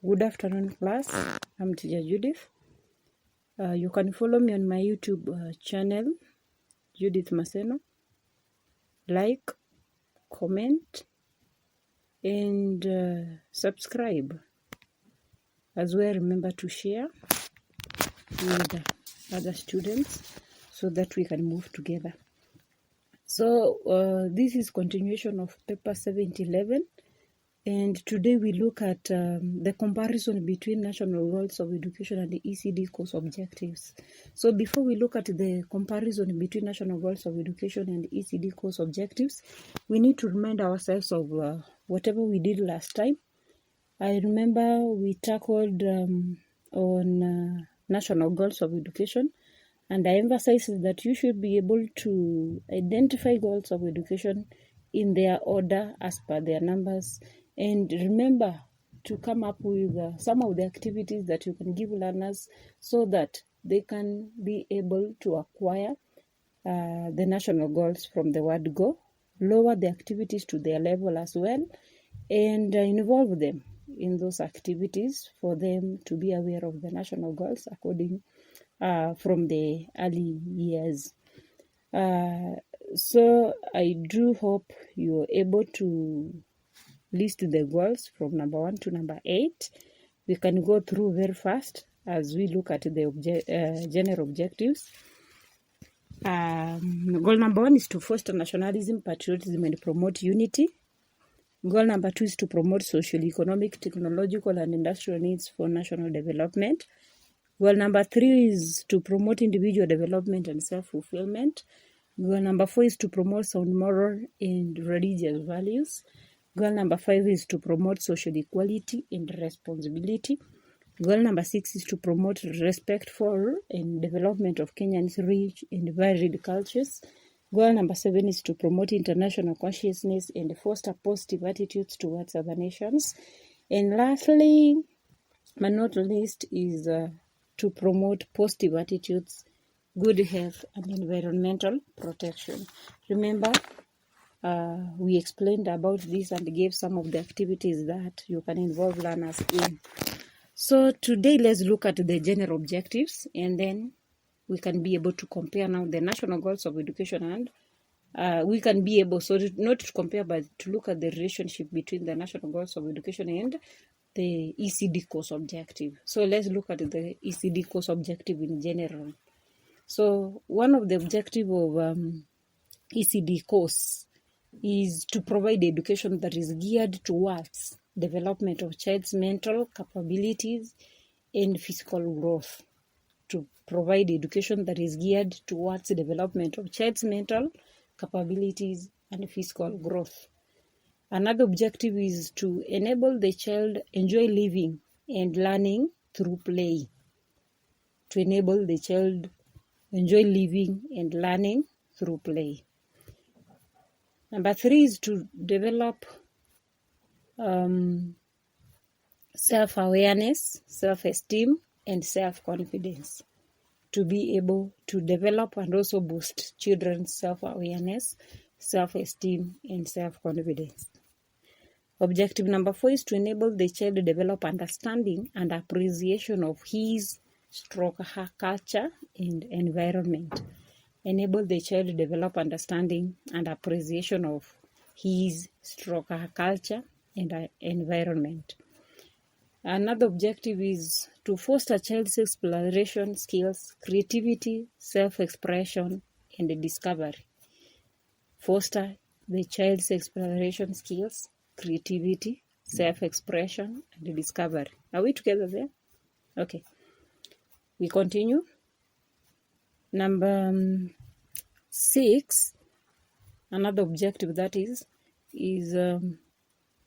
Good afternoon, class. I'm teacher Judith. You can follow me on my YouTube channel, Judith Maseno. Like, comment, and subscribe. As well, remember to share with other students so that we can move together. So this is continuation of paper 711. And today we look at the comparison between national goals of education and the Ecd course objectives. So before we look at the comparison between national goals of education and Ecd course objectives, we need to remind ourselves of whatever we did last time. I remember we tackled on national goals of education, and I emphasized that you should be able to identify goals of education in their order as per their numbers. And remember to come up with some of the activities that you can give learners so that they can be able to acquire the national goals from the word go, lower the activities to their level as well, and involve them in those activities for them to be aware of the national goals according from the early years. So I do hope you're able to list the goals from number 1 to number 8. We can go through very fast as we look at the general objectives. Goal number 1 is to foster nationalism, patriotism, and promote unity. Goal number 2 is to promote social, economic, technological, and industrial needs for national development. Goal number 3 is to promote individual development and self-fulfillment. Goal number 4 is to promote sound moral and religious values. Goal number 5 is to promote social equality and responsibility. Goal number 6 is to promote respect for and development of Kenyan's rich and varied cultures. Goal number 7 is to promote international consciousness and foster positive attitudes towards other nations. And lastly, but not least, is to promote positive attitudes, good health, and environmental protection. Remember, we explained about this and gave some of the activities that you can involve learners in. So today let's look at the general objectives, and then we can be able to compare now the national goals of education, and we can be able, so not to compare, but to look at the relationship between the national goals of education and the Ecd course objective. So let's look at the Ecd course objective in general. So one of the objectives of Ecd course is to provide education that is geared towards development of child's mental capabilities and physical growth. To provide education that is geared towards the development of child's mental capabilities and physical growth. Another objective is to enable the child enjoy living and learning through play. To enable the child enjoy living and learning through play. Number 3 is to develop self-awareness, self-esteem, and self-confidence. To be able to develop and also boost children's self-awareness, self-esteem, and self-confidence. Objective number 4 is to enable the child to develop understanding and appreciation of his/her culture and environment. Enable the child to develop understanding and appreciation of his/her culture and environment. Another objective is to foster child's exploration skills, creativity, self-expression, and discovery. Foster the child's exploration skills, creativity, self-expression, and discovery. Are we together there? Okay. We continue. Number 6, another objective that is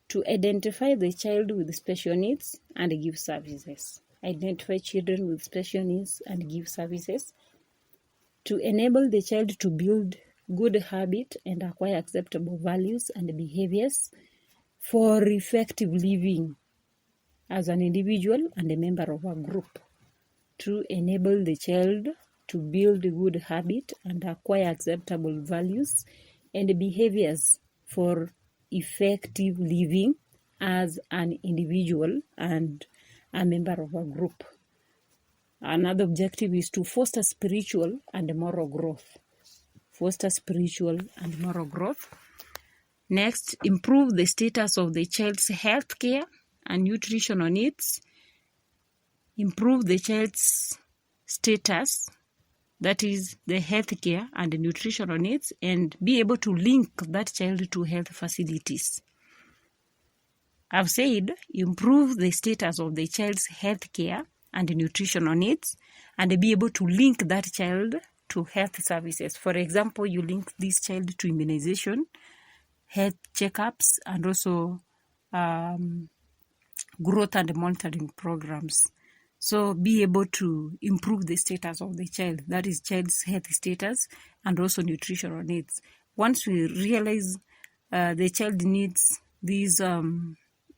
to identify the child with special needs and give services. Identify children with special needs and give services. To enable the child to build good habits and acquire acceptable values and behaviors for effective living as an individual and a member of a group. To enable the child to build good habits and acquire acceptable values and behaviors for effective living as an individual and a member of a group. Another objective is to foster spiritual and moral growth. Foster spiritual and moral growth. Next, improve the status of the child's health care and nutritional needs. Improve the child's status, that is the health care and nutritional needs, and be able to link that child to health facilities. I've said improve the status of the child's health care and nutritional needs and be able to link that child to health services. For example, you link this child to immunization, health checkups, and also growth and monitoring programs. So be able to improve the status of the child, that is child's health status and also nutritional needs. Once we realize the child needs these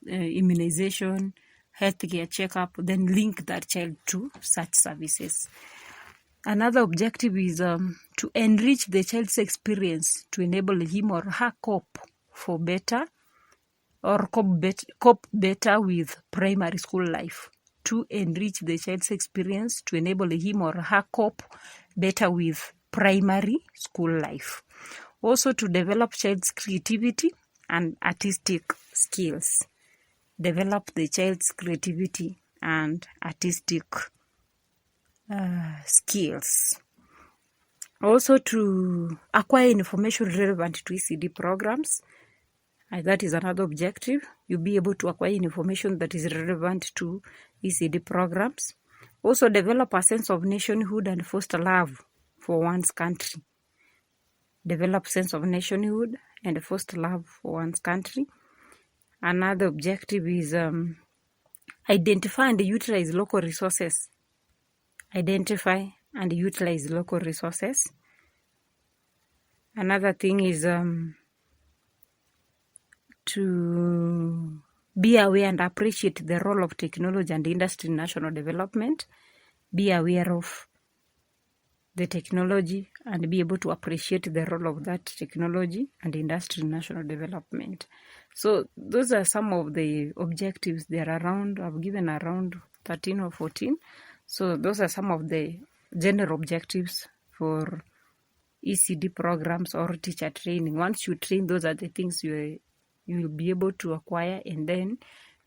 immunization, healthcare checkup, then link that child to such services. Another objective is to enrich the child's experience to enable him or her cope better with primary school life. To enrich the child's experience to enable him or her cope better with primary school life. Also to develop child's creativity and artistic skills. Develop the child's creativity and artistic skills. Also to acquire information relevant to ECD programs. That is another objective. You'll be able to acquire information that is relevant to ECD programs. Also develop a sense of nationhood and foster love for one's country. Develop sense of nationhood and foster love for one's country. Another objective is identify and utilize local resources. Identify and utilize local resources. Another thing is to be aware and appreciate the role of technology and industry in national development. Be aware of the technology and be able to appreciate the role of that technology and industry in national development. So those are some of the objectives. There are around, I've given around 13 or 14. So those are some of the general objectives for ECD programs or teacher training. Once you train, those are the things you will be able to acquire, and then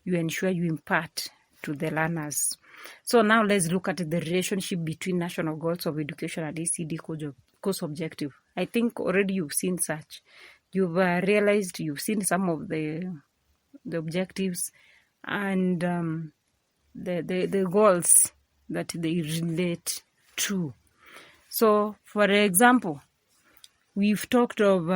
you ensure you impart to the learners. So now let's look at the relationship between national goals of education and ECD course objective. I think already you've seen such. You've realized, you've seen some of the objectives and the goals that they relate to. So, for example, we've talked of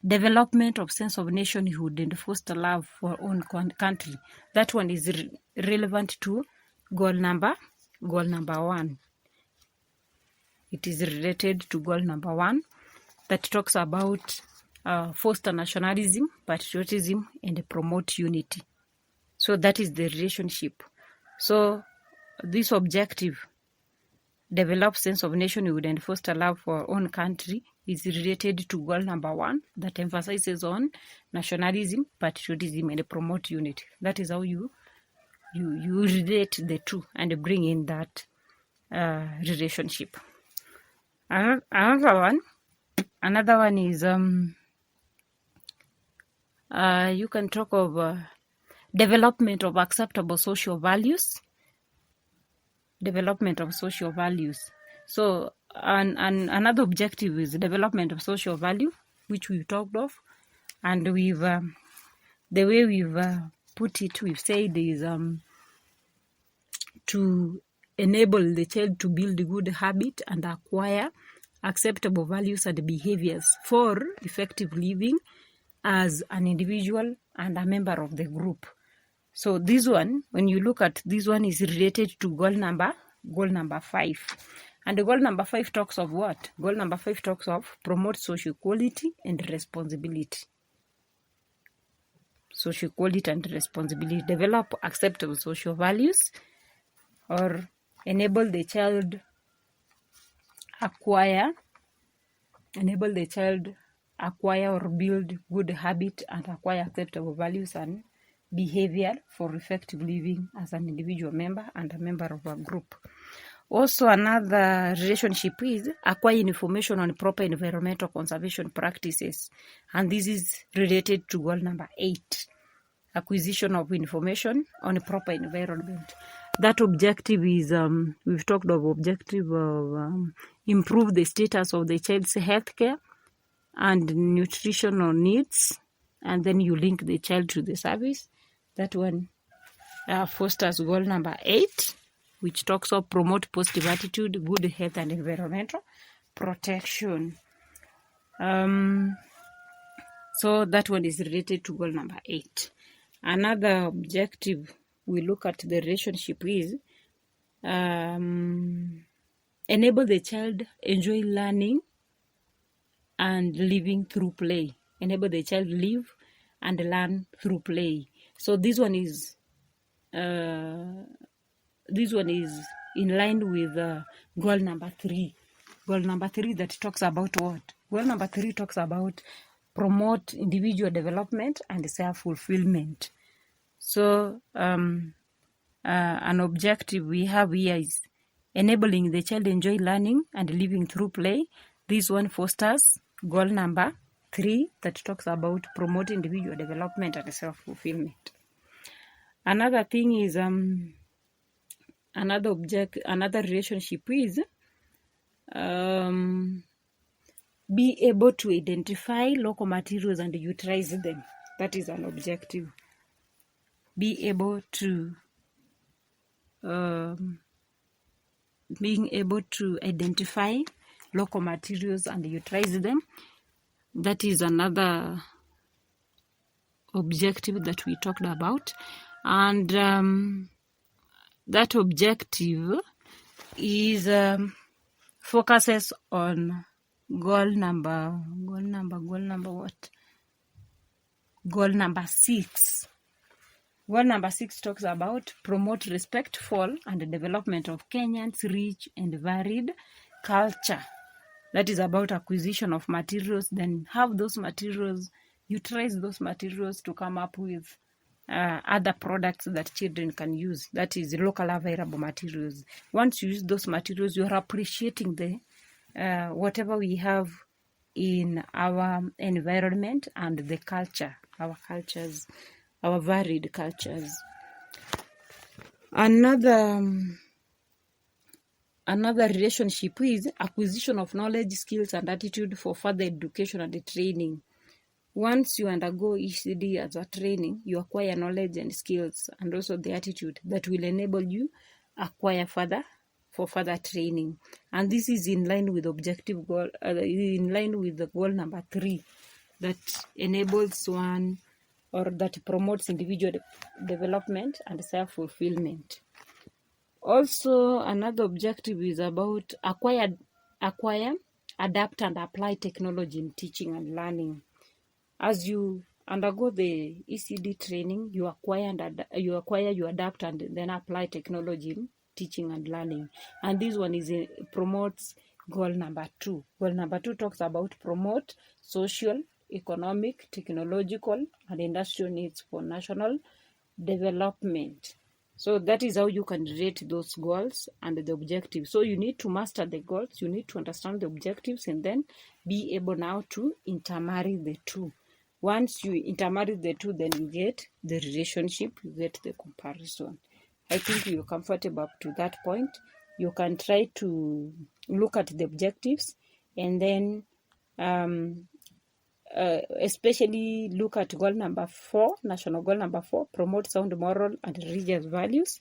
development of sense of nationhood and foster love for own country. That one is relevant to goal number 1. It is related to goal number 1 that talks about foster nationalism, patriotism, and promote unity. So that is the relationship. So this objective, develop sense of nationhood and foster love for our own country, is related to goal number 1 that emphasizes on nationalism, patriotism, and promote unity. That is how you relate the two and bring in that relationship. Another one is you can talk of development of acceptable social values. Development of social values. So another objective is development of social value, which we've talked of, and we've the way we've put it, we've said is to enable the child to build a good habit and acquire acceptable values and behaviors for effective living as an individual and a member of the group. So this one, when you look at this one, is related to goal number 5. And the goal number 5 talks of what? Goal number 5 talks of promote social equality and responsibility. Social equality and responsibility. Develop acceptable social values or enable the child acquire or build good habit and acquire acceptable values and behavior for effective living as an individual member and a member of a group. Also, another relationship is acquire information on proper environmental conservation practices. And this is related to goal number 8, acquisition of information on a proper environment. That objective is, we've talked of objective of improve the status of the child's healthcare and nutritional needs. And then you link the child to the service. That one fosters goal number 8, which talks of promote positive attitude, good health, and environmental protection. So that one is related to goal number 8. Another objective we look at the relationship is enable the child enjoy learning and living through play. Enable the child live and learn through play. So this one is in line with goal number 3. Goal number 3 that talks about what? Goal number 3 talks about promote individual development and self-fulfillment. So an objective we have here is enabling the child enjoy learning and living through play. This one fosters goal number 3 that talks about promote individual development and self-fulfillment. Another thing is another relationship is be able to identify local materials and utilize them. That is an objective. Being able to identify local materials and utilize them. That is another objective that we talked about. And that objective is focuses on goal number 6. Goal number 6 talks about promote respect for and development of Kenyans' rich and varied culture. That is about acquisition of materials, then have those materials, utilize those materials to come up with other products that children can use. That is local available materials. Once you use those materials, you are appreciating the whatever we have in our environment and the culture, our cultures, our varied cultures. Another relationship is acquisition of knowledge, skills, and attitude for further education and training. Once you undergo Ecd as a training, you acquire knowledge and skills and also the attitude that will enable you acquire further training. And this is in line with objective goal, in line with the goal number 3 that enables one or that promotes individual development and self-fulfillment. Also, another objective is about acquire, adapt, and apply technology in teaching and learning. As you undergo the Ecd training, you acquire, you adapt, and then apply technology in teaching and learning. And this one promotes goal number 2. Goal number 2 talks about promote social, economic, technological, and industrial needs for national development. So that is how you can rate those goals and the objectives. So you need to master the goals, you need to understand the objectives, and then be able now to intermarry the two. Once you intermarry the two, then you get the relationship, you get the comparison. I think you're comfortable up to that point. You can try to look at the objectives and then especially look at goal number 4, national goal number 4, promote sound moral and religious values.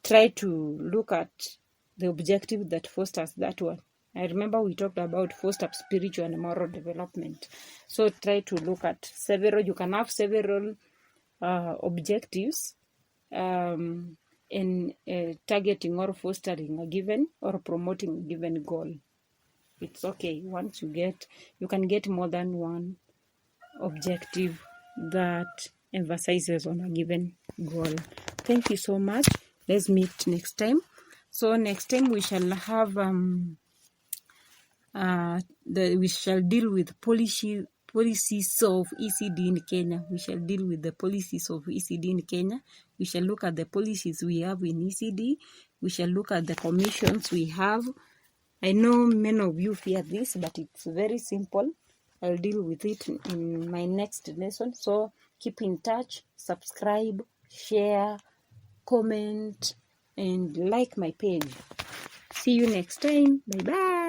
Try to look at the objective that fosters that one. I remember we talked about foster spiritual and moral development. So try to look at you can have several objectives in targeting or fostering a given or promoting a given goal. It's okay. Once you can get more than one objective that emphasizes on a given goal. Thank you so much. Let's meet next time. So next time we shall have we shall deal with policy policies of ECD in Kenya. We shall deal with the policies of ECD in Kenya. We shall look at the policies we have in ECD. We shall look at the commissions we have. I know many of you fear this, but it's very simple. I'll deal with it in my next lesson. So keep in touch, subscribe, share, comment, and like my page. See you next time. Bye-bye.